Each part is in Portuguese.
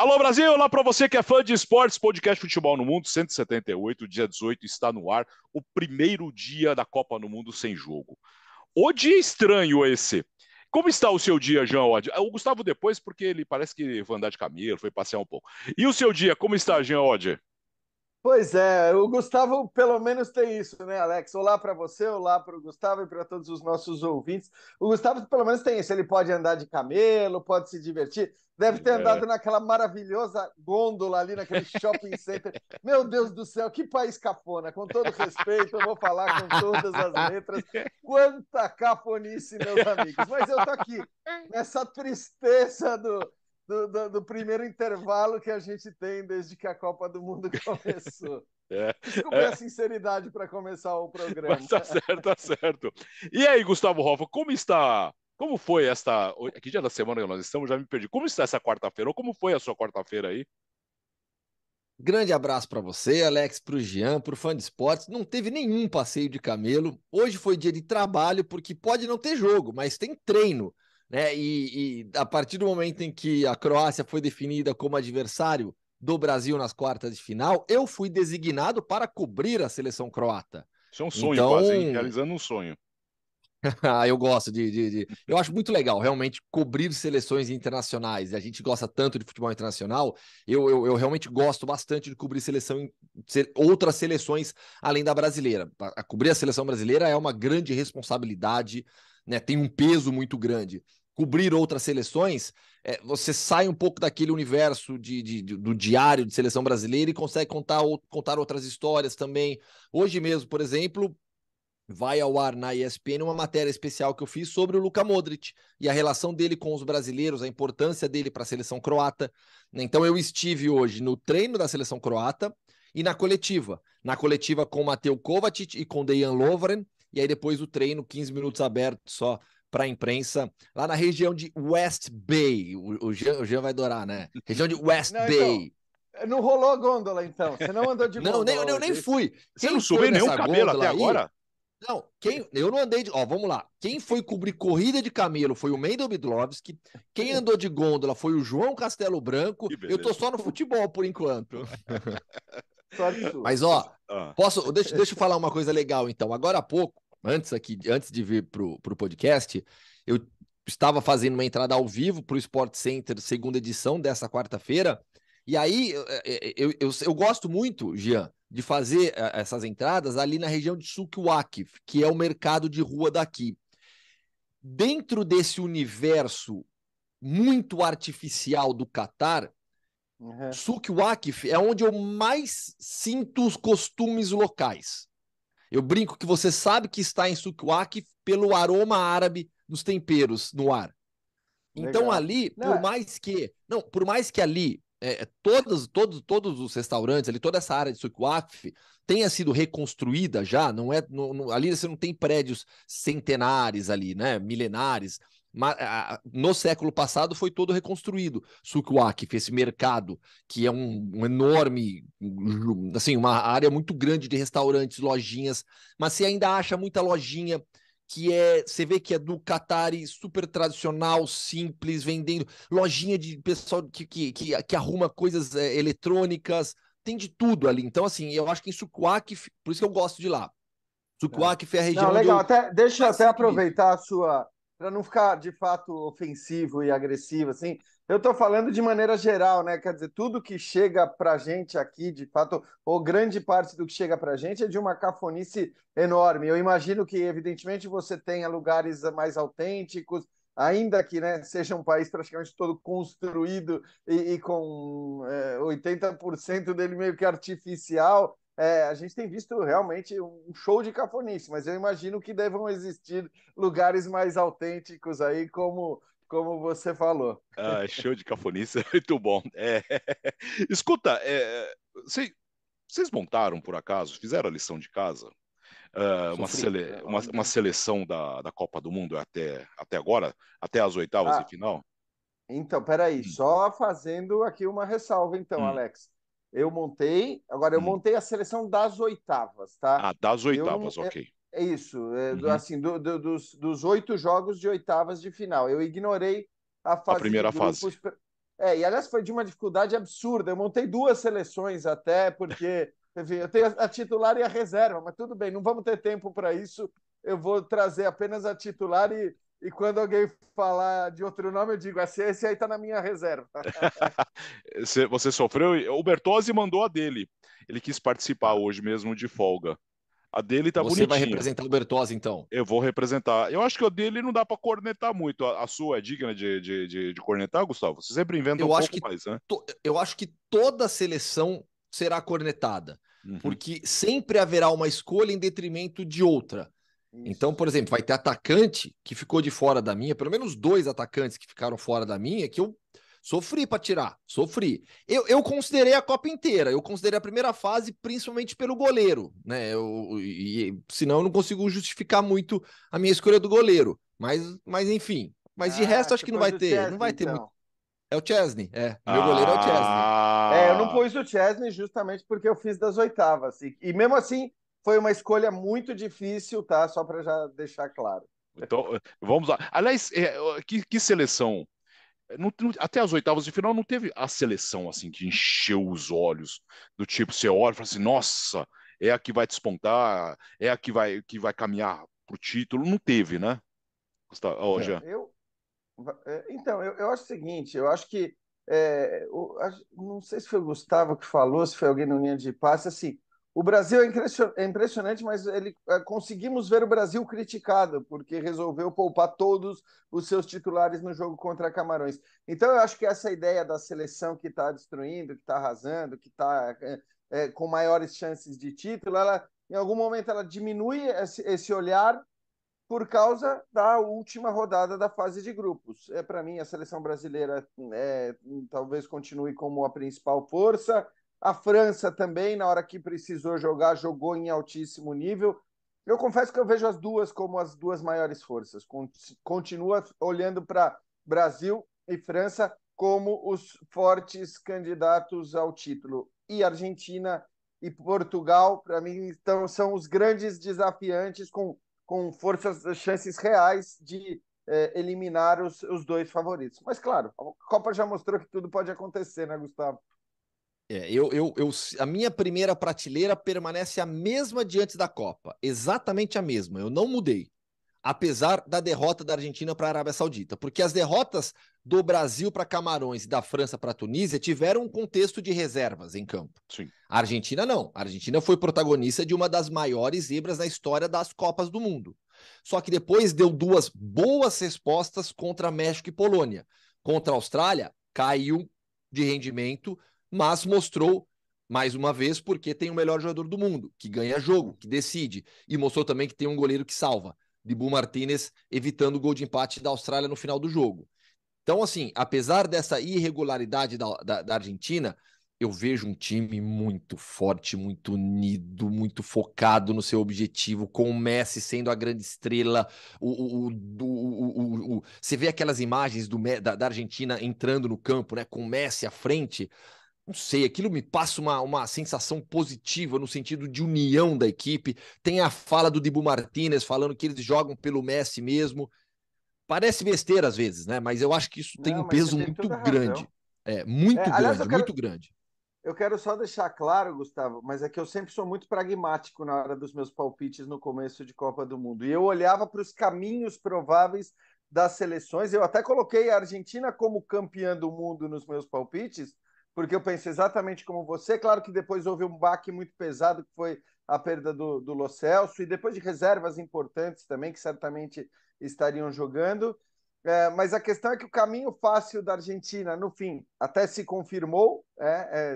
Alô Brasil, olá para você que é fã de esportes, podcast Futebol no Mundo 178, dia 18 está no ar, o primeiro dia da Copa no Mundo sem jogo. O dia estranho esse. Como está o seu dia, João? O Gustavo depois, porque ele parece que foi andar de camelo, foi passear um pouco. E o seu dia, como está, Jean Oddi? Pois é, o Gustavo pelo menos tem isso, né, Alex? Olá para você, olá para o Gustavo e para todos os nossos ouvintes. O Gustavo pelo menos tem isso, ele pode andar de camelo, pode se divertir, deve ter É. andado naquela maravilhosa gôndola ali naquele shopping center. Meu Deus do céu, que país cafona, com todo respeito, eu vou falar com todas as letras. Quanta cafonice, meus amigos. Mas eu tô aqui, nessa tristeza do primeiro intervalo que a gente tem desde que a Copa do Mundo começou. É, Desculpe a é, sinceridade para começar o mas programa. tá certo, tá certo. E aí, Gustavo Hoffa, como está? Como foi esta. Que dia da semana que nós estamos? Já me perdi. Como está essa quarta-feira? Ou como foi a sua quarta-feira aí? Grande abraço para você, Alex, para o Jean, para o fã de esportes. Não teve nenhum passeio de camelo. Hoje foi dia de trabalho, porque pode não ter jogo, mas tem treino, né? E a partir do momento em que a Croácia foi definida como adversário do Brasil nas quartas de final, eu fui designado para cobrir a seleção croata. Isso é um sonho Então, quase, hein? Realizando um sonho. eu gosto Eu acho muito legal, realmente, cobrir seleções internacionais. A gente gosta tanto de futebol internacional. Eu realmente gosto bastante de cobrir outras seleções além da brasileira. Cobrir a seleção brasileira é uma grande responsabilidade, né? Tem um peso muito grande. Cobrir outras seleções, você sai um pouco daquele universo do diário de seleção brasileira e consegue contar outras histórias também. Hoje mesmo, por exemplo, vai ao ar na ESPN uma matéria especial que eu fiz sobre o Luka Modric e a relação dele com os brasileiros, a importância dele para a seleção croata. Então eu estive hoje no treino da seleção croata e na coletiva. Na coletiva com o Mateo Kovacic e com Dejan Lovren, e aí depois o treino, 15 minutos aberto só para a imprensa, lá na região de West Bay. O Jean vai adorar, né? Região de West Não, então, Bay. não rolou gôndola, então. Você não andou de Não, gôndola eu hoje, nem é isso? fui. Você não Quem foi subiu nenhum nessa cabelo até gôndola aí? agora? Não, eu não andei de. Ó, vamos lá. Quem foi cobrir corrida de camelo foi o Mendel Bidlovski. Quem andou de gôndola foi o João Castelo Branco. Que Eu tô beleza. só no futebol por enquanto. Sorte sua. Mas, ó, Ah, deixa eu falar uma coisa legal, então. Agora há pouco, antes de vir pro podcast, eu estava fazendo uma entrada ao vivo pro Sport Center, segunda edição dessa quarta-feira. E aí, eu gosto muito, Jean, de fazer essas entradas ali na região de Sukiwaki, que é o mercado de rua daqui. Dentro desse universo muito artificial do Catar, Uhum. Souk Waqif é onde eu mais sinto os costumes locais. Eu brinco que você sabe que está em Souk Waqif pelo aroma árabe dos temperos no ar. Então Legal. ali, Não, por mais que ali todos os restaurantes ali, toda essa área de Souk Waqif tenha sido reconstruída já, não é, ali você não tem prédios centenares ali, né, milenares. No século passado foi todo reconstruído. Souk Waqif, esse mercado que é um enorme, assim, uma área muito grande de restaurantes, lojinhas, mas você ainda acha muita lojinha você vê que é do Qatari, super tradicional, simples, vendendo lojinha de pessoal que arruma coisas eletrônicas, tem de tudo ali. Então, assim, eu acho que em Sukuak, por isso que eu gosto de lá. é. Sukuak foi a Não, região onde legal. eu Deixa eu mais até sinto isso. aproveitar a sua, para não ficar de fato ofensivo e agressivo, assim. Eu estou falando de maneira geral, né? Quer dizer, tudo que chega para a gente aqui, de fato, ou grande parte do que chega para a gente é de uma cafonice enorme. Eu imagino que, evidentemente, você tenha lugares mais autênticos, ainda que, né, seja um país praticamente todo construído e com 80% dele meio que artificial. A gente tem visto realmente um show de cafonice, mas eu imagino que devam existir lugares mais autênticos aí, como você falou. show de cafonice, muito bom. Escuta, vocês montaram por acaso, fizeram a lição de casa? Sofri. Uma seleção da Copa do Mundo até agora, até as oitavas de Ah, final? então, peraí, Hum, só fazendo aqui uma ressalva, então, hum, Alex. Eu hum. montei a seleção das oitavas, tá? Ah, das Eu não. oitavas, ok. É isso, Uhum. assim, dos 8 jogos de oitavas de final. Eu ignorei a A fase de primeira fase. grupos. E aliás foi de uma dificuldade absurda. Eu montei 2 seleções até, porque enfim, eu tenho a titular e a reserva, mas tudo bem, não vamos ter tempo para isso. Eu vou trazer apenas a titular e quando alguém falar de outro nome, eu digo, esse aí está na minha reserva. Você sofreu? O Bertozzi mandou a dele. Ele quis participar hoje mesmo de folga. A dele tá Você vai bonitinha. representar o Bertozzi, então? Eu vou representar. Eu acho que o dele não dá para cornetar muito. A sua é digna de cornetar, Gustavo? Você sempre inventa um Eu acho pouco que, mais, né? eu acho que toda seleção será cornetada, Uhum. porque sempre haverá uma escolha em detrimento de outra. Então, por exemplo, vai ter atacante que ficou de fora da minha, pelo menos 2 atacantes que ficaram fora da minha, que eu sofri para tirar, sofri. Eu considerei a Copa inteira, eu considerei a primeira fase principalmente pelo goleiro, né? Senão eu não consigo justificar muito a minha escolha do goleiro. Mas enfim. Mas de resto, acho Você que pôs o não Chesney, vai ter muito. então. É o Chesney, meu goleiro é o Chesney. Eu não Ah, pus o Chesney justamente porque eu fiz das oitavas. E mesmo assim, foi uma escolha muito difícil, tá? Só para já deixar claro. então vamos lá. Aliás, que seleção? Até as oitavas de final não teve a seleção assim que encheu os olhos do tipo, você olha e fala assim, nossa, é a que vai despontar, é a que vai caminhar pro título. Não teve, né? Gustavo, Então, Jean. eu acho o seguinte, eu acho que não sei se foi o Gustavo que falou, se foi alguém no linha de passe, assim, o Brasil é impressionante, mas conseguimos ver o Brasil criticado, porque resolveu poupar todos os seus titulares no jogo contra Camarões. Então, eu acho que essa ideia da seleção que está destruindo, que está arrasando, que está com maiores chances de título, ela, em algum momento ela diminui esse olhar por causa da última rodada da fase de grupos. Para mim, a seleção brasileira talvez continue como a principal força. A França também, na hora que precisou jogar, jogou em altíssimo nível. Eu confesso que eu vejo as duas como as 2 maiores forças. Continua olhando para Brasil e França como os fortes candidatos ao título. E Argentina e Portugal, para mim, são os grandes desafiantes com chances reais de eliminar os 2 favoritos. Mas, claro, a Copa já mostrou que tudo pode acontecer, né, Gustavo? A minha primeira prateleira permanece a mesma de antes da Copa, exatamente a mesma. Eu não mudei, apesar da derrota da Argentina para a Arábia Saudita, porque as derrotas do Brasil para Camarões e da França para a Tunísia tiveram um contexto de reservas em campo. Sim. A Argentina não. A Argentina foi protagonista de uma das maiores zebras na história das Copas do Mundo. Só que depois deu 2 boas respostas contra México e Polônia. Contra a Austrália, caiu de rendimento, mas mostrou mais uma vez porque tem o melhor jogador do mundo, que ganha jogo, que decide, e mostrou também que tem um goleiro que salva. Dibu Martínez evitando o gol de empate da Austrália no final do jogo. Então, assim, apesar dessa irregularidade da Argentina, eu vejo um time muito forte, muito unido, muito focado no seu objetivo, com o Messi sendo a grande estrela. Você vê aquelas imagens da Argentina entrando no campo, né, com o Messi à frente. Não sei, aquilo me passa uma sensação positiva no sentido de união da equipe. Tem a fala do Dibu Martínez falando que eles jogam pelo Messi mesmo. Parece besteira às vezes, né? Mas eu acho que isso tem Não, um mas você peso tem muito toda a razão. grande. Muito Aliás, grande, muito grande. eu quero só deixar claro, Gustavo, mas é que eu sempre sou muito pragmático na hora dos meus palpites no começo de Copa do Mundo. E eu olhava para os caminhos prováveis das seleções. Eu até coloquei a Argentina como campeã do mundo nos meus palpites, porque eu penso exatamente como você. Claro que depois houve um baque muito pesado, que foi a perda do Lo Celso, e depois de reservas importantes também, que certamente estariam jogando. Mas a questão é que o caminho fácil da Argentina, no fim, até se confirmou,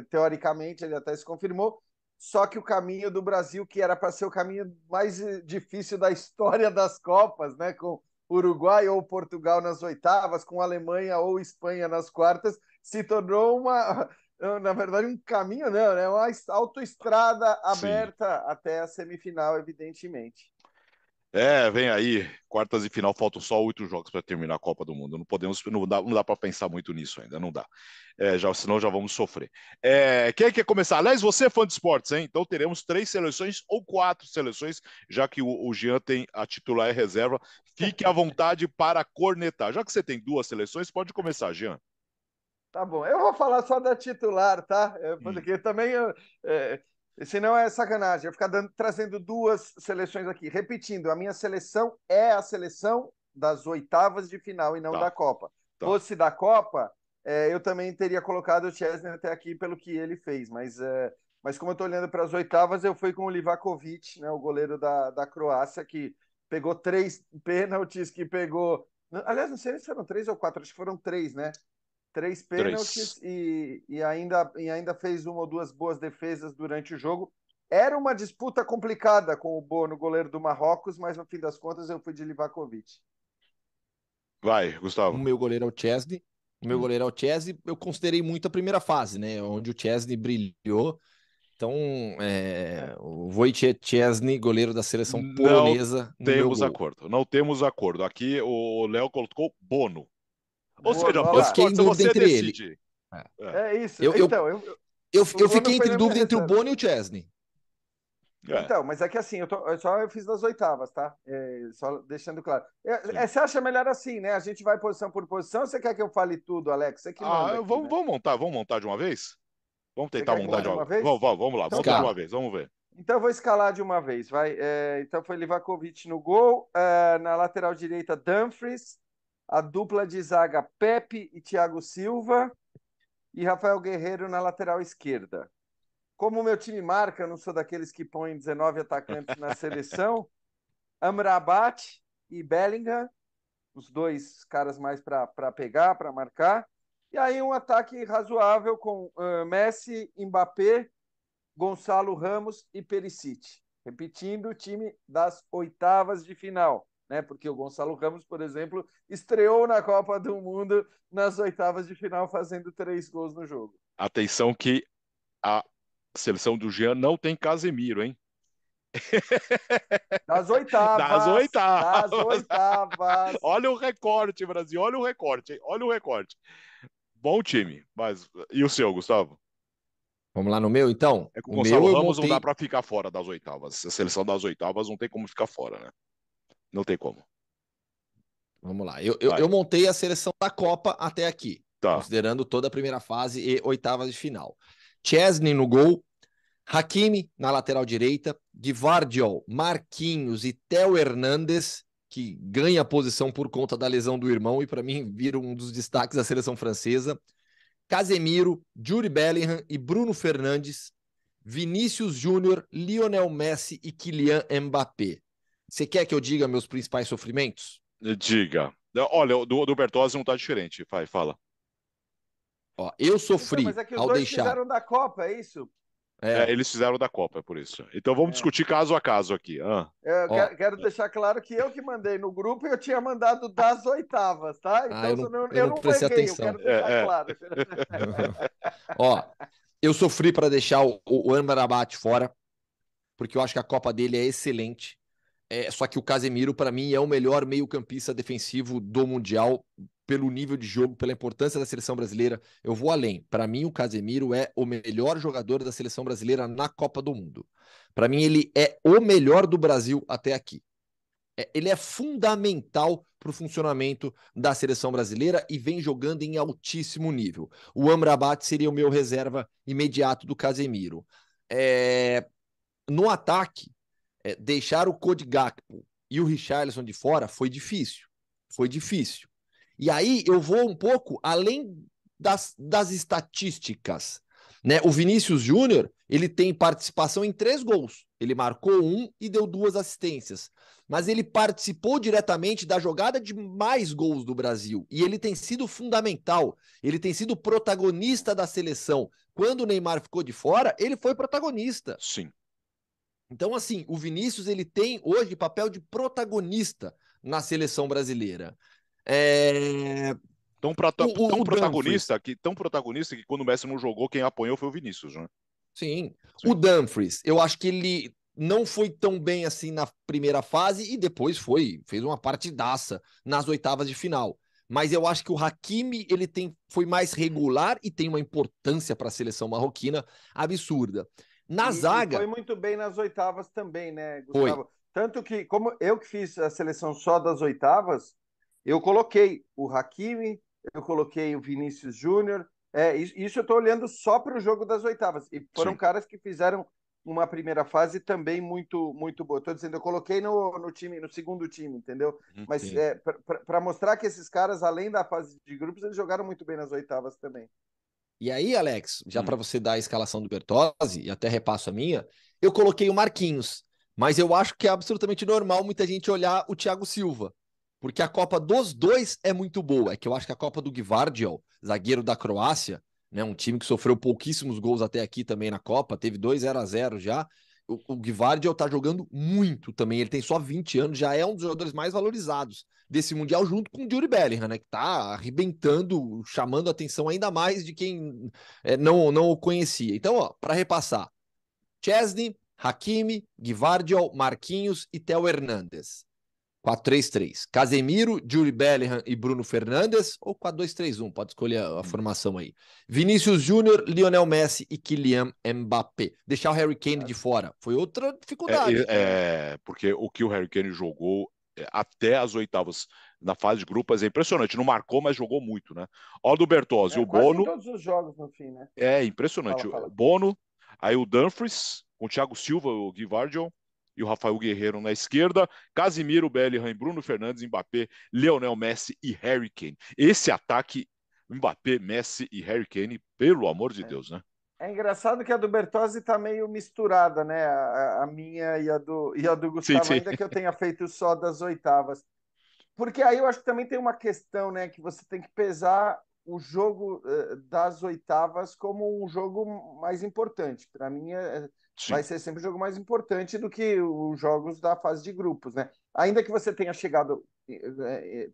teoricamente ele até se confirmou, só que o caminho do Brasil, que era para ser o caminho mais difícil da história das Copas, né, com Uruguai ou Portugal nas oitavas, com Alemanha ou Espanha nas quartas, se tornou na verdade, um caminho, não, né, uma autoestrada Sim. aberta até a semifinal, evidentemente. Vem aí, quartas de final, faltam só 8 jogos para terminar a Copa do Mundo. Não dá para pensar muito nisso ainda, não dá. Senão já vamos sofrer. Quem quer começar? Aliás, você é fã de esportes, hein? Então teremos 3 seleções ou 4 seleções, já que o Jean tem a titular e reserva. Fique à vontade para cornetar. Já que você tem 2 seleções, pode começar, Jean. Tá bom. Eu vou falar só da titular, tá? Porque também senão é sacanagem. Eu ficar trazendo duas seleções aqui. Repetindo, a minha seleção é a seleção das oitavas de final e não da Copa. Tá. Fosse da Copa, eu também teria colocado o Szczesny até aqui pelo que ele fez, mas como eu estou olhando para as oitavas, eu fui com o Livakovic, né, o goleiro da Croácia, que pegou 3 pênaltis, que pegou... Aliás, não sei se foram 3 ou 4, acho que foram 3, né? 3 pênaltis e ainda fez 1 ou 2 boas defesas durante o jogo. Era uma disputa complicada com o Bono, goleiro do Marrocos, mas no fim das contas eu fui de Livakovic. Vai, Gustavo. O meu goleiro é o Szczesny. Eu considerei muito a primeira fase, né? Onde o Szczesny brilhou. Então, o Wojciech Szczesny, goleiro da seleção polonesa, no meu gol. Não temos acordo. Aqui o Léo colocou Bono. Ou Bono, seja, eu fiquei em dúvida você entre decide. Isso. Eu fiquei entre dúvida entre o Bono e o Szczesny. Então, mas é que assim, eu fiz das oitavas, tá? Só deixando claro. Você acha melhor assim, né? A gente vai posição por posição, ou você quer que eu fale tudo, Alex? Você que manda aqui, vamos montar de uma vez? Vamos tentar montar de uma vez? Vamos lá, então, monta de uma vez, vamos ver. Então eu vou escalar de uma vez, vai. Então foi Livakovic no gol, na lateral direita Dumfries, a dupla de zaga Pepe e Thiago Silva e Rafael Guerreiro na lateral esquerda. Como o meu time marca, eu não sou daqueles que põem 19 atacantes na seleção, Amrabat e Bellingham, os dois caras mais para pegar, para marcar. E aí um ataque razoável com Messi, Mbappé, Gonçalo Ramos e Perisic. Repetindo, o time das oitavas de final, né? Porque o Gonçalo Ramos, por exemplo, estreou na Copa do Mundo nas oitavas de final, fazendo 3 gols no jogo. Atenção que a seleção do Jean não tem Casemiro, hein? Das oitavas. Das oitavas. Olha o recorte, Brasil. Olha o recorte, hein? Olha o recorte. Bom time. Mas e o seu, Gustavo? Vamos lá no meu, então? É que o Gonçalo Ramos não dá para ficar fora das oitavas. A seleção das oitavas não tem como ficar fora, né? Não tem como. Vamos lá. Eu montei a seleção da Copa até aqui, considerando toda a primeira fase e oitavas de final. Szczesny no gol, Hakimi na lateral direita, Gvardiol, Marquinhos e Theo Hernandes, que ganha a posição por conta da lesão do irmão e para mim vira um dos destaques da seleção francesa. Casemiro, Jude Bellingham e Bruno Fernandes, Vinícius Júnior, Lionel Messi e Kylian Mbappé. Você quer que eu diga meus principais sofrimentos? Diga. Olha, do Bertozzi não tá diferente. Vai, fala. Ó, eu sofri mas é que os ao dois deixar... fizeram da Copa, é isso? Eles fizeram da Copa, é por isso. Então vamos discutir caso a caso aqui. Eu quero deixar claro que eu que mandei no grupo e eu tinha mandado das oitavas, tá? Então eu não prestei errei, atenção. eu quero deixar claro. Ó, eu sofri para deixar o Amrabat fora, porque eu acho que a Copa dele é excelente. Só que o Casemiro, para mim, é o melhor meio-campista defensivo do Mundial, pelo nível de jogo, pela importância da seleção brasileira. Eu vou além. Para mim, o Casemiro é o melhor jogador da seleção brasileira na Copa do Mundo. Para mim, ele é o melhor do Brasil até aqui. Ele é fundamental para o funcionamento da seleção brasileira e vem jogando em altíssimo nível. O Amrabat seria o meu reserva imediato do Casemiro. No ataque, deixar o Cody Gakpo e o Richarlison de fora foi difícil. Foi difícil. E aí eu vou um pouco além das estatísticas. Né? O Vinícius Júnior, ele tem participação em 3 gols. Ele marcou 1 e deu 2 assistências. Mas ele participou diretamente da jogada de mais gols do Brasil. E ele tem sido fundamental. Ele tem sido protagonista da seleção. Quando o Neymar ficou de fora, ele foi protagonista. Sim. Então, assim, o Vinícius, ele tem hoje papel de protagonista na seleção brasileira. Tão protagonista que quando o Messi não jogou, quem apanhou foi o Vinícius, né? Sim. O Dumfries, eu acho que ele não foi tão bem assim na primeira fase e depois fez uma partidaça nas oitavas de final. Mas eu acho que o Hakimi, ele foi mais regular e tem uma importância para a seleção marroquina absurda. Na zaga... foi muito bem nas oitavas também, né, Gustavo? Foi. Tanto que, como eu que fiz a seleção só das oitavas, eu coloquei o Hakimi, eu coloquei o Vinícius Júnior, Isso eu estou olhando só para o jogo das oitavas. E foram Sim. caras que fizeram uma primeira fase também muito, muito boa. Estou dizendo, eu coloquei no time, no segundo time, entendeu? Mas Sim. para mostrar que esses caras, além da fase de grupos, eles jogaram muito bem nas oitavas também. E aí, Alex, já para você dar a escalação do Bertozzi, e até repasso a minha, eu coloquei o Marquinhos, mas eu acho que é absolutamente normal muita gente olhar o Thiago Silva, porque a Copa dos dois é muito boa. É que eu acho que a Copa do Gvardiol, zagueiro da Croácia, né, um time que sofreu pouquíssimos gols até aqui também na Copa, teve 2-0 já. O Gvardiol tá jogando muito também, ele tem só 20 anos, já é um dos jogadores mais valorizados desse Mundial, junto com o Jude Bellingham, né, que tá arrebentando, chamando a atenção ainda mais de quem não o conhecia. Então, ó, para repassar, Chesney, Hakimi, Gvardiol, Marquinhos e Theo Hernandes. 4-3-3. Casemiro, Jude Bellingham e Bruno Fernandes, ou 4-2-3-1, pode escolher a formação aí. Vinícius Júnior, Lionel Messi e Kylian Mbappé. Deixar o Harry Kane de fora foi outra dificuldade. Porque o que o Harry Kane jogou até as oitavas na fase de grupos é impressionante. Não marcou, mas jogou muito, né? Ó, do Bertozzi, o Quase em Bono. todos os jogos no fim, né? É impressionante. Fala. O Bono, aí o Dumfries, com o Thiago Silva, o Gvardiol e o Rafael Guerreiro na esquerda, Casemiro, Bellingham, Bruno Fernandes, Mbappé, Lionel Messi e Harry Kane. Esse ataque, Mbappé, Messi e Harry Kane, pelo amor de Deus, né? É engraçado que a do Bertozzi tá meio misturada, né? A minha e a do Sim, Gustavo, sim. ainda que eu tenha feito só das oitavas. Porque aí eu acho que também tem uma questão, né? Que você tem que pesar o jogo das oitavas como um jogo mais importante. Para mim, vai Sim. ser sempre um jogo mais importante do que os jogos da fase de grupos, né? Ainda que você tenha chegado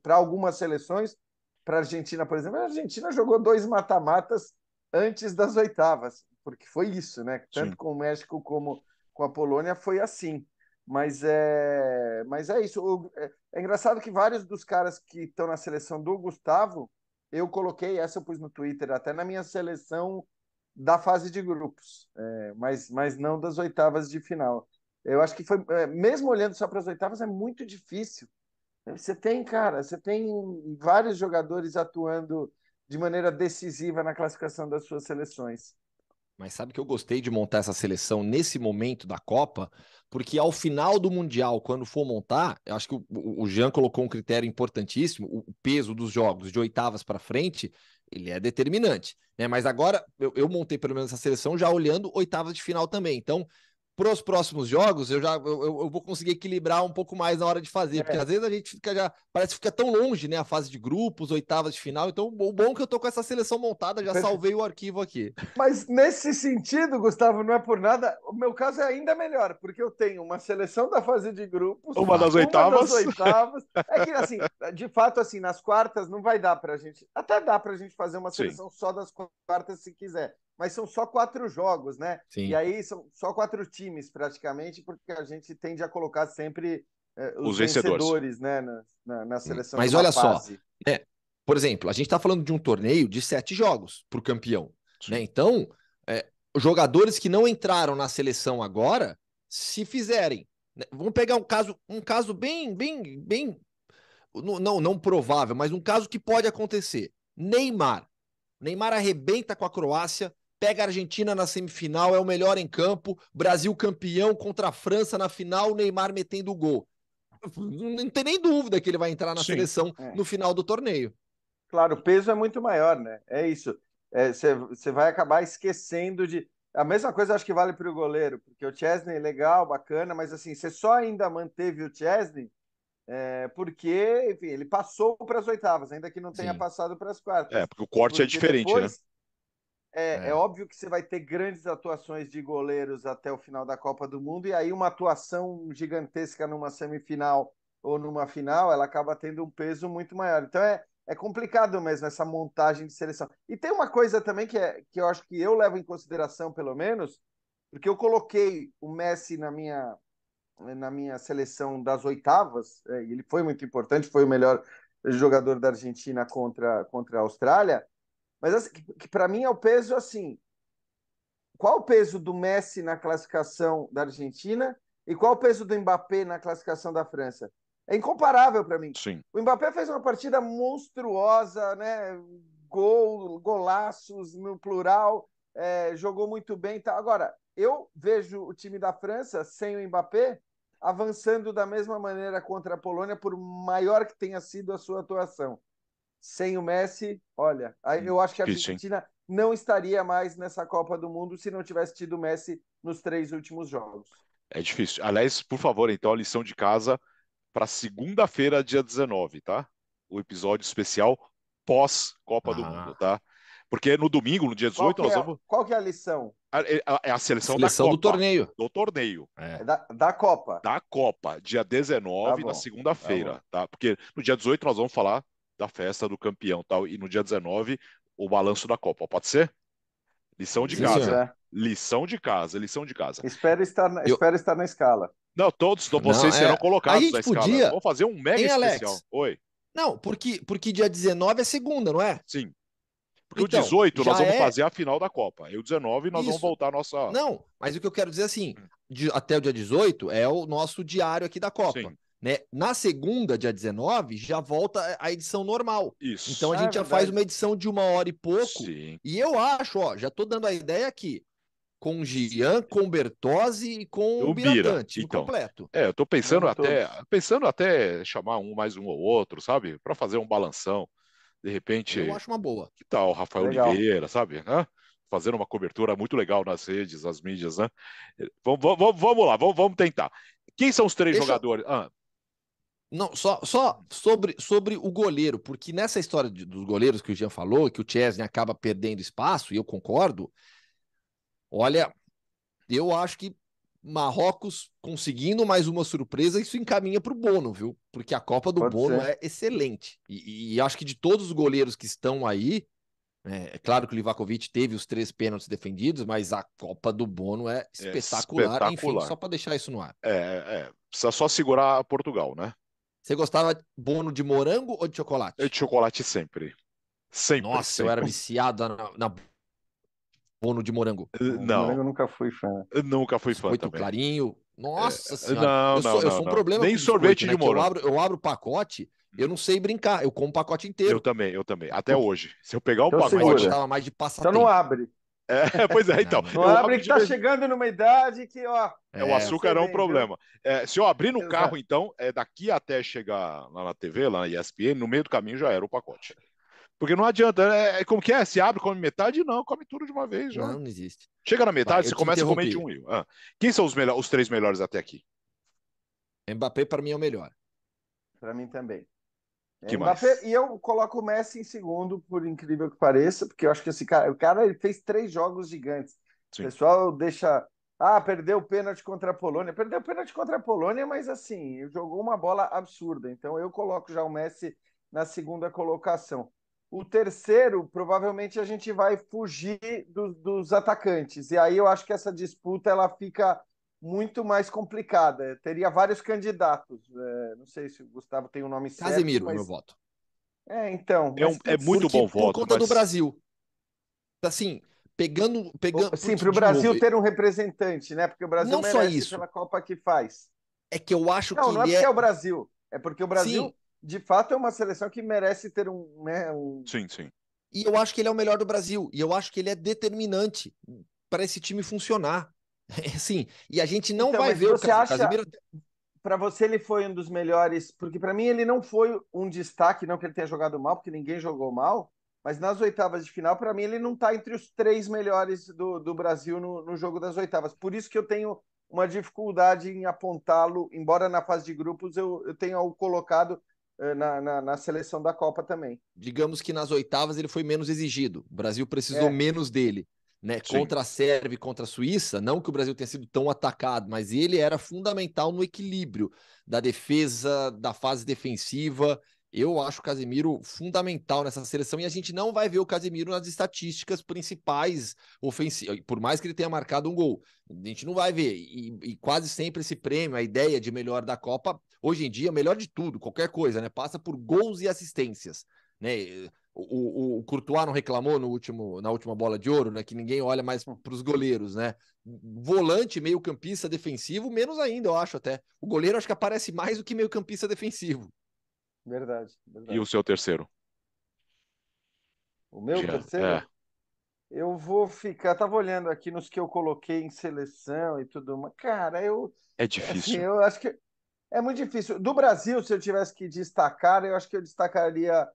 para algumas seleções, para a Argentina, por exemplo, a Argentina jogou 2 mata-matas antes das oitavas, porque foi isso, né? Sim. Tanto com o México como com a Polônia foi assim. Mas é isso. É engraçado que vários dos caras que estão na seleção do Gustavo, eu coloquei, essa eu pus no Twitter, até na minha seleção da fase de grupos, mas não das oitavas de final. Eu acho que foi, mesmo olhando só para as oitavas, é muito difícil. Você tem vários jogadores atuando de maneira decisiva na classificação das suas seleções. Mas sabe que eu gostei de montar essa seleção nesse momento da Copa, porque ao final do Mundial, quando for montar, eu acho que o Jean colocou um critério importantíssimo, o peso dos jogos de oitavas para frente, ele é determinante, né? Mas agora eu montei pelo menos essa seleção já olhando oitavas de final também. Então, para os próximos jogos, eu vou conseguir equilibrar um pouco mais na hora de fazer, porque às vezes a gente parece que fica tão longe, né? A fase de grupos, oitavas de final. Então, o bom é que eu tô com essa seleção montada, já salvei o arquivo aqui. Mas nesse sentido, Gustavo, não é por nada, o meu caso é ainda melhor, porque eu tenho uma seleção da fase de grupos, Uma das uma das oitavas. oitavas. É que, assim, de fato, assim, nas quartas não vai dar pra gente. Até dá pra gente fazer uma Sim. seleção só das quartas se quiser. Mas são só 4 jogos, né? Sim. E aí são só 4 times, praticamente, porque a gente tende a colocar sempre Os os vencedores. vencedores, né? Na seleção de Mas uma olha só, fase. né? Por exemplo, a gente está falando de um torneio de 7 jogos para o campeão, né? Sim. Então, jogadores que não entraram na seleção agora, se fizerem, né? Vamos pegar um caso bem, não provável, mas um caso que pode acontecer. Neymar arrebenta com a Croácia, pega a Argentina na semifinal, é o melhor em campo, Brasil campeão contra a França na final, Neymar metendo o gol. Não tem nem dúvida que ele vai entrar na Sim. seleção no final do torneio. Claro, o peso é muito maior, né? É isso. Você vai acabar esquecendo de. A mesma coisa acho que vale para o goleiro, porque o Chesney é legal, bacana, mas assim, você só ainda manteve o Chesney porque, enfim, ele passou para as oitavas, ainda que não tenha Sim. passado para as quartas. Porque o corte é Porque diferente, né? depois é óbvio que você vai ter grandes atuações de goleiros até o final da Copa do Mundo, e aí uma atuação gigantesca numa semifinal ou numa final, ela acaba tendo um peso muito maior. Então é complicado mesmo essa montagem de seleção. E tem uma coisa também que eu acho que eu levo em consideração, pelo menos, porque eu coloquei o Messi na minha seleção das oitavas, e ele foi muito importante, foi o melhor jogador da Argentina contra a Austrália, mas assim, que para mim é o peso assim. Qual o peso do Messi na classificação da Argentina e qual o peso do Mbappé na classificação da França? É incomparável para mim. Sim. O Mbappé fez uma partida monstruosa, né? golaços no plural, jogou muito bem. Tá? Agora, eu vejo o time da França sem o Mbappé avançando da mesma maneira contra a Polônia, por maior que tenha sido a sua atuação. Sem o Messi, olha, eu acho que a Difícil, hein? Argentina não estaria mais nessa Copa do Mundo se não tivesse tido o Messi nos 3 últimos jogos. É difícil. Aliás, por favor, então, a lição de casa para segunda-feira, dia 19, tá? O episódio especial pós-Copa do Mundo, Ah, tá? Porque no domingo, no dia 18, nós vamos. Qual que é a lição? É a seleção da seleção do Copa. torneio. Do torneio. É da Copa. Da Copa, dia Tá 19, na bom, tá segunda-feira, bom. tá? Porque no dia 18 nós vamos falar da festa do campeão, tal, e no dia 19 o balanço da Copa. Pode ser? Lição de Sim, Pode casa. senhor. ser. Lição de casa, lição de casa. Eu, Espero estar na escala. Não, todos não, vocês serão a colocados na gente escala. podia, Vamos fazer um mega hein, especial. Alex? Oi, Não, porque dia 19 é segunda, não é? sim. Porque o Então, 18 nós já vamos é fazer a final da Copa. E o 19 nós vamos isso. voltar a nossa. Não, mas o que eu quero dizer assim, até o dia 18 é o nosso diário aqui da Copa, Sim, né? Na segunda, dia 19, já volta a edição normal. Então isso. a Ah, é gente já faz verdade. uma edição de 1 hora e pouco. Sim. E eu acho, ó, já tô dando a ideia aqui, com o Gian, com o Bertozzi e com o O Bira, Biratã, time então. completo. Eu tô Vamos todos. pensando até chamar mais um ou outro, sabe? Para fazer um balanção. De Eu repente, acho uma boa. que tal o Rafael Legal. Oliveira, sabe? Hã? Fazendo uma cobertura muito legal nas redes, nas mídias, né? Vamos lá, vamos tentar. Quem são os três Deixa, jogadores? não, só sobre o goleiro, porque nessa história dos goleiros que o Jean falou, que o Chesney acaba perdendo espaço, e eu concordo, olha, eu acho que Marrocos conseguindo mais uma surpresa, isso encaminha para o Bono, viu? Porque a Copa do Pode Bono ser. é excelente. E acho que de todos os goleiros que estão aí, é claro que o Livakovic teve os 3 pênaltis defendidos, mas a Copa do Bono é É espetacular. Enfim, espetacular. só para deixar isso no ar. Precisa só segurar Portugal, né? Você gostava de Bono de morango ou de É chocolate? de chocolate sempre. Sempre, Nossa, eu era sempre. viciado na Bono de morango. De morango Não, eu nunca fui fã. eu nunca fui fã Biscoito também. clarinho. Nossa senhora. Não, não, Eu não, sou um não. problema Nem com biscoito, sorvete de né? Que eu morango. abro o pacote, eu não sei brincar. Eu como o pacote Eu inteiro. também, eu também. Até hoje. Se eu pegar um Então Mas eu pacote. segura. gostava mais de Então não passatempo. abre. Pois é, Não, então. não. Não Eu abre abro que de tá vez. chegando numa idade que, ó, O É, açúcar você é um vem, viu? problema. Se eu abrir no carro, Exato. então, daqui até chegar lá na TV, lá na ESPN, no meio do caminho já era o pacote. Porque não adianta, como que é? Se abre, come metade? Não, come tudo de uma vez já. não existe. Chega na Vai, metade, eu você te começa a comer de interrompi. um em um. Quem são os 3 melhores até aqui? Mbappé para mim é o melhor. Para mim também. Que Mbappé, mais? e eu coloco o Messi em segundo, por incrível que pareça, porque eu acho que esse cara, ele fez 3 jogos gigantes. O Sim. pessoal deixa, perdeu o pênalti contra a Polônia. Perdeu o pênalti contra a Polônia, mas assim, jogou uma bola absurda. Então eu coloco já o Messi na segunda colocação. O terceiro, provavelmente a gente vai fugir dos atacantes. E aí eu acho que essa disputa ela fica muito mais complicada. Teria vários candidatos. Não sei se o Gustavo tem o nome certo, Casemiro é meu mas voto. então, mas É putz, muito Porque bom por voto, conta do mas. Brasil. Assim, pegando, sim, porque para o de novo, Brasil ter um representante, né? Porque o Brasil não só merece isso, pela Copa que faz. é que eu acho Não, que não é ele porque é é, o Brasil, é porque o sim, Brasil, de fato, é uma seleção que merece ter um. Sim, sim. e eu acho que ele é o melhor do Brasil, e eu acho que ele é determinante para esse time funcionar. Assim, e a gente não Então, vai mas ver você o acha, Casemiro. para você ele foi um dos melhores, porque para mim ele não foi um destaque, não que ele tenha jogado mal, porque ninguém jogou mal, mas nas oitavas de final, para mim ele não está entre os 3 melhores do Brasil no jogo das oitavas. Por isso que eu tenho uma dificuldade em apontá-lo, embora na fase de grupos eu tenha o colocado na seleção da Copa também. Digamos que nas oitavas ele foi menos exigido. O Brasil precisou É, menos dele. Né? Sim. Contra a Sérvia e contra a Suíça, não que o Brasil tenha sido tão atacado, mas ele era fundamental no equilíbrio da defesa, da fase defensiva. Eu acho o Casemiro fundamental nessa seleção e a gente não vai ver o Casemiro nas estatísticas principais ofensivas, por mais que ele tenha marcado um gol. A gente não vai ver. E quase sempre esse prêmio, a ideia de melhor da Copa, hoje em dia, melhor de tudo, qualquer coisa, né? Passa por gols e assistências. Né? O Courtois não reclamou na última bola de ouro, né? Que ninguém olha mais para os goleiros, né? Volante, meio-campista defensivo, menos ainda, eu acho até. O goleiro acho que aparece mais do que meio-campista defensivo. verdade, E o verdade. seu terceiro? O meu Já, terceiro, eu vou ficar. Tava olhando aqui nos que eu coloquei em seleção e tudo, mas, cara, é assim, difícil. eu acho que é muito difícil. Do Brasil, se eu tivesse que destacar, eu acho que eu destacaria.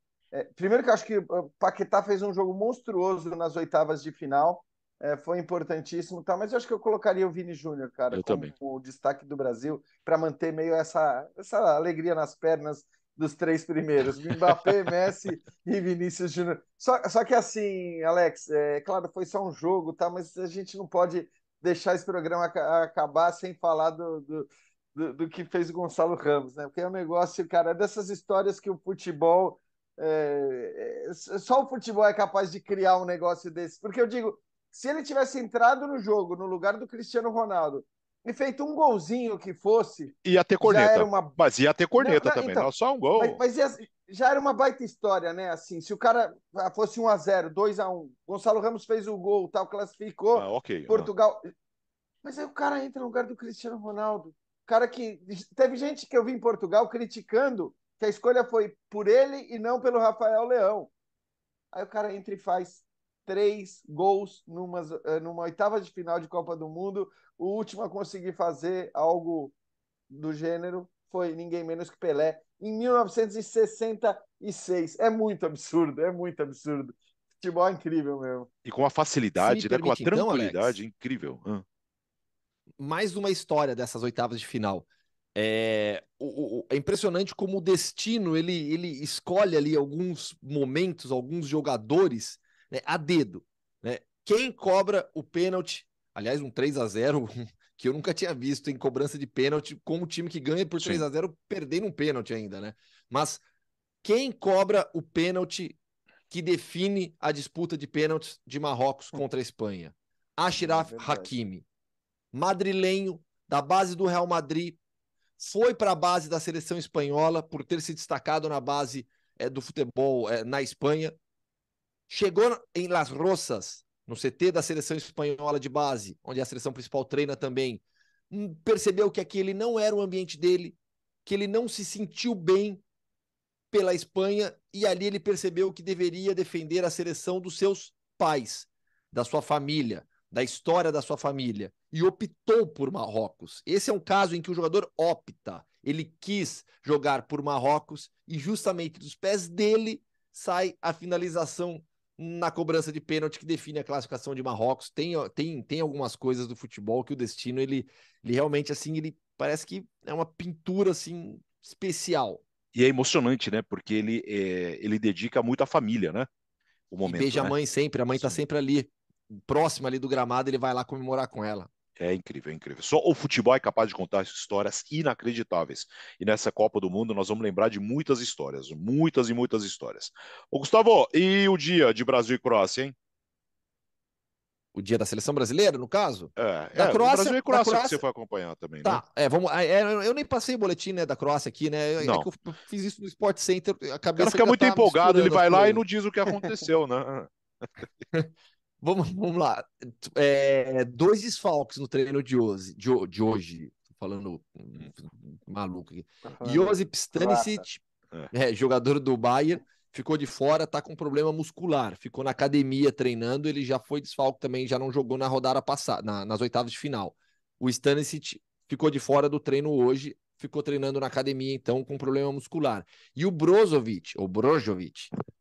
Primeiro que eu acho que o Paquetá fez um jogo monstruoso nas oitavas de final, foi importantíssimo, tá? Mas eu acho que eu colocaria o Vini Júnior, cara, Eu como também. o destaque do Brasil, para manter meio essa alegria nas pernas dos três primeiros: Mbappé, Messi e Vinícius Júnior. Só que assim, Alex, claro, foi só um jogo, tá? Mas a gente não pode deixar esse programa acabar sem falar do que fez o Gonçalo Ramos, né? Porque é um negócio, cara, dessas histórias que o futebol. Só o futebol é capaz de criar um negócio desse. Porque eu digo, se ele tivesse entrado no jogo no lugar do Cristiano Ronaldo e feito um golzinho que fosse, Ia ter já era corneta. uma. Mas ia ter Não, corneta não, também. Não, então, só um mas, gol. mas já era uma baita história, né? Assim, se o cara fosse 1-0, 2-1, Gonçalo Ramos fez o gol, tal, classificou, Ok. Portugal. Mas aí o cara entra no lugar do Cristiano Ronaldo. Cara que. Teve gente que eu vi em Portugal criticando que a escolha foi por ele e não pelo Rafael Leão. Aí o cara entra e faz 3 gols numa oitava de final de Copa do Mundo. O último a conseguir fazer algo do gênero foi ninguém menos que Pelé, em 1966. É muito absurdo, é muito absurdo. Futebol é incrível mesmo. E com uma Se me facilidade, né? Com uma permite então, tranquilidade Alex, incrível. mais uma história dessas oitavas de final. É impressionante como o destino ele escolhe ali alguns momentos, alguns jogadores, né, a dedo. Né? Quem cobra o pênalti, aliás, um 3-0 que eu nunca tinha visto em cobrança de pênalti, com o time que ganha por Sim. 3-0 perdendo um pênalti ainda, né? Mas quem cobra o pênalti que define a disputa de pênaltis de Marrocos contra a Espanha? É Achraf verdade. Hakimi, madrilenho, da base do Real Madrid, foi para a base da seleção espanhola por ter se destacado na base do futebol na Espanha, chegou em Las Rosas, no CT da seleção espanhola de base, onde a seleção principal treina também, percebeu que aquele não era o ambiente dele, que ele não se sentiu bem pela Espanha, e ali ele percebeu que deveria defender a seleção dos seus pais, da sua família, da história da sua família, e optou por Marrocos. Esse é um caso em que o jogador opta. Ele quis jogar por Marrocos e justamente dos pés dele sai a finalização na cobrança de pênalti que define a classificação de Marrocos. Tem algumas coisas do futebol que o destino ele realmente assim ele parece que é uma pintura assim especial. E é emocionante, né? Porque ele dedica muito à família, né? O E momento, beija a né? mãe sempre, a mãe tá Sim. sempre ali, próxima ali do gramado, ele vai lá comemorar com ela. É incrível, é incrível. Só o futebol é capaz de contar histórias inacreditáveis. E nessa Copa do Mundo nós vamos lembrar de muitas histórias, muitas e muitas histórias. Ô, Gustavo, e o dia de Brasil e Croácia, hein? O dia da seleção brasileira, no caso, O Brasil e Da Croácia que você Croácia, foi acompanhar também, né? tá, eu nem passei o boletim, né, da Croácia aqui, né, é que Não. eu fiz isso no Sport Center, a O cara cabeça fica já muito tá empolgado, ele misturando as vai lá e coisas. não diz o que aconteceu, né? Vamos lá, dois desfalques no treino de hoje, tô falando maluco aqui. Tá falando Josip croata. Stanisic, É, jogador do Bayern, ficou de fora, tá com problema muscular, ficou na academia treinando, ele já foi desfalque também, já não jogou na rodada passada, nas oitavas de final. O Stanisic ficou de fora do treino hoje, ficou treinando na academia, então, com problema muscular. E o Brozovic,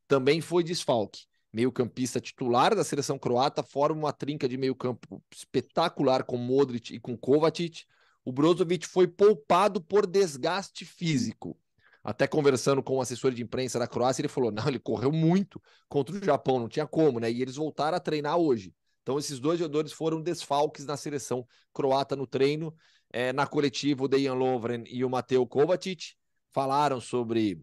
também foi desfalque. Meio-campista titular da seleção croata, forma uma trinca de meio-campo espetacular com Modric e com Kovacic. O Brozovic foi poupado por desgaste físico. Até conversando com o assessor de imprensa da Croácia, ele falou: não, ele correu muito contra o Japão, não tinha como, né? E eles voltaram a treinar hoje. Então, esses dois jogadores foram desfalques na seleção croata no treino. Na coletiva, o Dejan Lovren e o Mateo Kovacic falaram sobre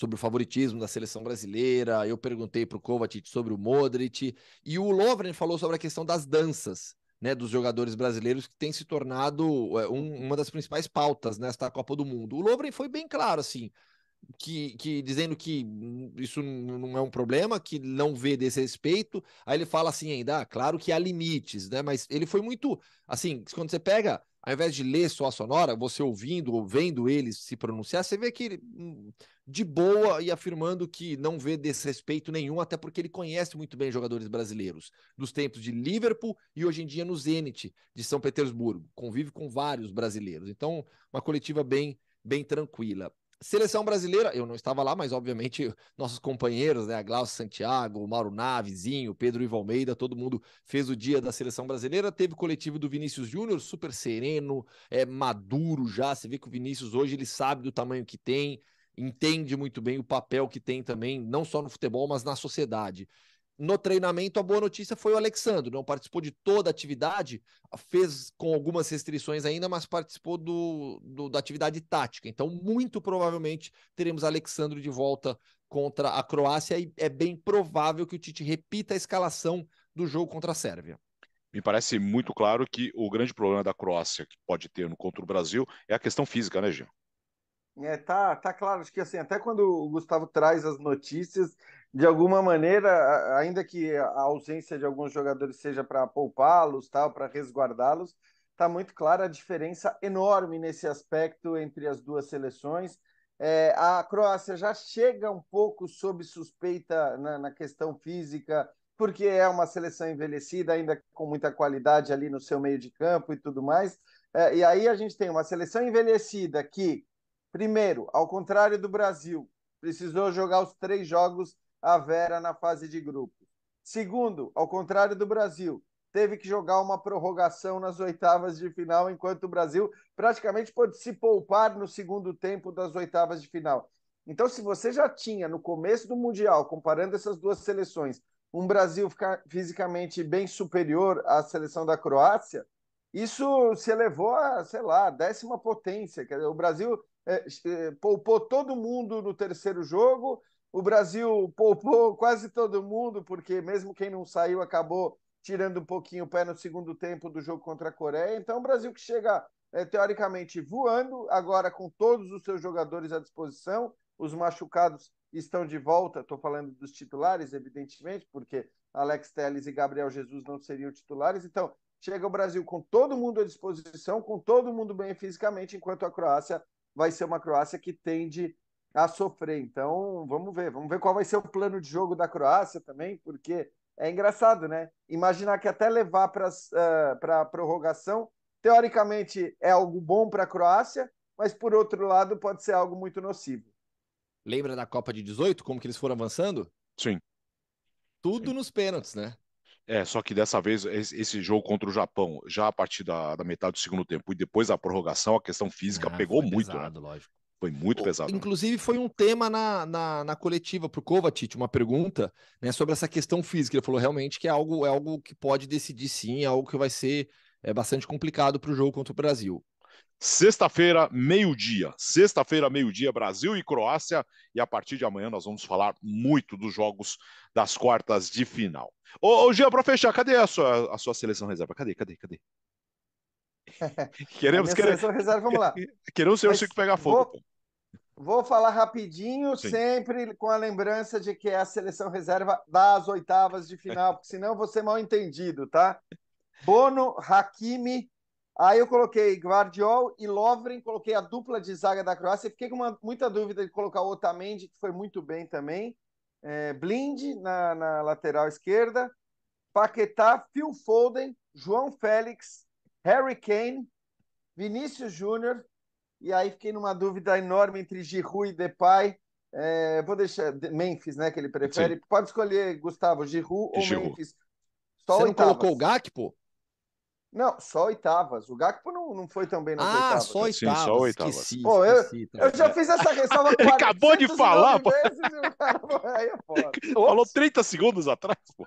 o favoritismo da seleção brasileira. Eu perguntei para o Kovacic sobre o Modric. E o Lovren falou sobre a questão das danças, né, dos jogadores brasileiros, que tem se tornado uma das principais pautas nesta Copa do Mundo. O Lovren foi bem claro, assim, que dizendo que isso não é um problema, que não vê desrespeito. Aí ele fala assim ainda, claro que há limites, né? Mas ele foi muito, assim, quando você pega, ao invés de ler só a sonora, você ouvindo ou vendo ele se pronunciar, você vê que ele de boa e afirmando que não vê desrespeito nenhum, até porque ele conhece muito bem jogadores brasileiros, dos tempos de Liverpool e hoje em dia no Zenit de São Petersburgo. Convive com vários brasileiros. Então, uma coletiva bem tranquila. Seleção brasileira, eu não estava lá, mas obviamente nossos companheiros, né, a Glaucio Santiago, o Mauro Navezinho, o Pedro Ivo Almeida, todo mundo fez o dia da seleção brasileira. Teve o coletivo do Vinícius Júnior, super sereno, maduro já. Você vê que o Vinícius hoje ele sabe do tamanho que tem, entende muito bem o papel que tem também, não só no futebol, mas na sociedade. No treinamento, a boa notícia foi o Alexandre, não participou de toda a atividade, fez com algumas restrições ainda, mas participou da atividade tática. Então, muito provavelmente, teremos Alexandre de volta contra a Croácia e é bem provável que o Tite repita a escalação do jogo contra a Sérvia. Me parece muito claro que o grande problema da Croácia que pode ter contra o Brasil é a questão física, né, Jean? Tá claro, acho que assim, até quando o Gustavo traz as notícias, de alguma maneira, ainda que a ausência de alguns jogadores seja para poupá-los, tal, para resguardá-los, tá muito clara a diferença enorme nesse aspecto entre as duas seleções. A Croácia já chega um pouco sob suspeita na questão física, porque é uma seleção envelhecida, ainda com muita qualidade ali no seu meio de campo e tudo mais. E aí a gente tem uma seleção envelhecida que, primeiro, ao contrário do Brasil, precisou jogar os 3 jogos à Vera na fase de grupos. Segundo, ao contrário do Brasil, teve que jogar uma prorrogação nas oitavas de final, enquanto o Brasil praticamente pôde se poupar no segundo tempo das oitavas de final. Então, se você já tinha no começo do Mundial, comparando essas duas seleções, um Brasil fisicamente bem superior à seleção da Croácia, isso se elevou a, sei lá, 10ª potência. Quer dizer, o Brasil poupou todo mundo no terceiro jogo, o Brasil poupou quase todo mundo, porque mesmo quem não saiu acabou tirando um pouquinho o pé no segundo tempo do jogo contra a Coreia. Então, o Brasil que chega, teoricamente, voando, agora com todos os seus jogadores à disposição, os machucados estão de volta, estou falando dos titulares, evidentemente, porque Alex Telles e Gabriel Jesus não seriam titulares. Então, chega o Brasil com todo mundo à disposição, com todo mundo bem fisicamente, enquanto a Croácia vai ser uma Croácia que tende a sofrer. Então, vamos ver qual vai ser o plano de jogo da Croácia também, porque é engraçado, né? Imaginar que até levar para a prorrogação, teoricamente é algo bom para a Croácia, mas por outro lado pode ser algo muito nocivo. Lembra da Copa de 18, como que eles foram avançando? Sim. Tudo nos pênaltis, né? Só que dessa vez, esse jogo contra o Japão, já a partir da metade do segundo tempo e depois da prorrogação, a questão física pegou muito, pesado, né? Lógico. Foi muito pesado. Inclusive, foi um tema na coletiva para o Kovacic, uma pergunta, né, sobre essa questão física. Ele falou realmente que é algo que pode decidir sim, é algo que vai ser bastante complicado para o jogo contra o Brasil. Sexta-feira, meio-dia. Sexta-feira, meio-dia, Brasil e Croácia. E a partir de amanhã nós vamos falar muito dos jogos das quartas de final. Ô Jean, para fechar, cadê a sua seleção reserva? Cadê? Seleção reserva, vamos lá. Queremos ser o Chico pegar fogo. Vou falar rapidinho, sim, sempre com a lembrança de que é a seleção reserva das oitavas de final, porque senão eu vou ser mal entendido, tá? Bono, Hakimi, aí eu coloquei Gvardiol e Lovren, coloquei a dupla de zaga da Croácia, fiquei com muita dúvida de colocar o Otamendi, que foi muito bem também, Blind na lateral esquerda, Paquetá, Phil Foden, João Félix, Harry Kane, Vinícius Júnior, e aí fiquei numa dúvida enorme entre Giroud e Depay. Vou deixar Memphis, né, que ele prefere. Sim. Pode escolher, Gustavo, Giroud ou Memphis. Só Você oitavas. Não colocou o Gakpo? Não, só oitavas. O Gakpo não foi tão bem nas oitavas. Só oitavas. Sim, só oitavas. Esqueci, pô, eu já fiz essa ressalva. Ele acabou de falar, pô. Falou 30 segundos atrás, pô.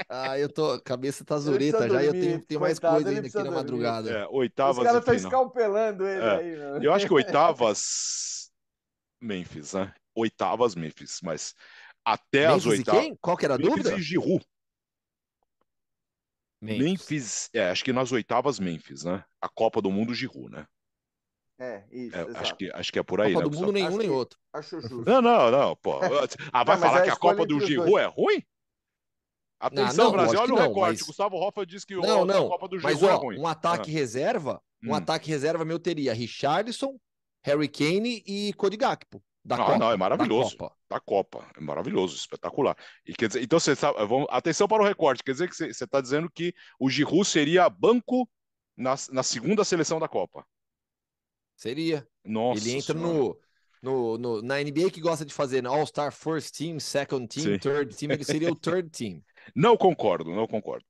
A cabeça tá zureta já, e eu tenho mais coisa ainda aqui na madrugada. Oitavas. Os caras estão escalpelando ele aí, meu. Eu acho que oitavas Memphis, né? Oitavas Memphis, mas até Memphis as oitavas. Quem? Qual que era a Memphis dúvida? E Giroud. Memphis, acho que nas oitavas Memphis, né? A Copa do Mundo Giroud, né? Isso, acho que é por aí, Copa né? do Mundo nenhum nem outro. Acho justo. Não, pô. Vai falar que a Copa do Giroud é ruim? Atenção, Brasil, olha o recorte. Gustavo Hoffa disse que a Copa do Giroud é ruim. Um ataque reserva, meu teria Richarlison, Harry Kane e Cody Gakpo. Não, é Da maravilhoso. Copa. Da Copa. É maravilhoso, espetacular. E quer dizer, então você sabe, atenção para o recorte. Quer dizer que você está dizendo que o Giroud seria banco na segunda seleção da Copa. Seria. Ele Nossa entra Senhora. na NBA que gosta de fazer All-Star First Team, Second Team, Sim. Third Team, ele seria o Third Team. Não concordo, não concordo.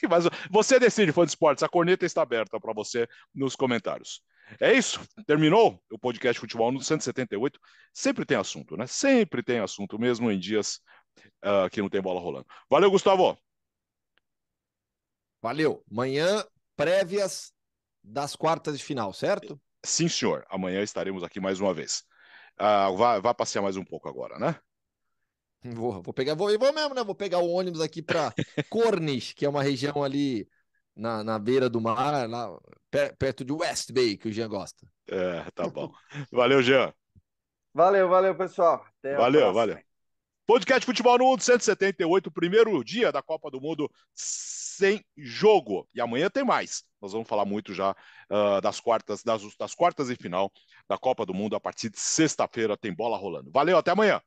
Mas você decide, fã de esportes. A corneta está aberta para você nos comentários. É isso? Terminou o podcast Futebol no 178. Sempre tem assunto, né? Sempre tem assunto, mesmo em dias que não tem bola rolando. Valeu, Gustavo. Valeu. Amanhã, prévias das quartas de final, certo? Sim, senhor. Amanhã estaremos aqui mais uma vez. Vá passear mais um pouco agora, né? Vou mesmo, né? Vou pegar o ônibus aqui para Cornish, que é uma região ali na beira do mar, lá perto de West Bay, que o Jean gosta. Tá bom. Valeu, Jean. Valeu, pessoal. Até a Valeu, valeu. próxima. Podcast Futebol no Mundo 178, primeiro dia da Copa do Mundo sem jogo. E amanhã tem mais. Nós vamos falar muito já das quartas e final da Copa do Mundo. A partir de sexta-feira tem bola rolando. Valeu, até amanhã.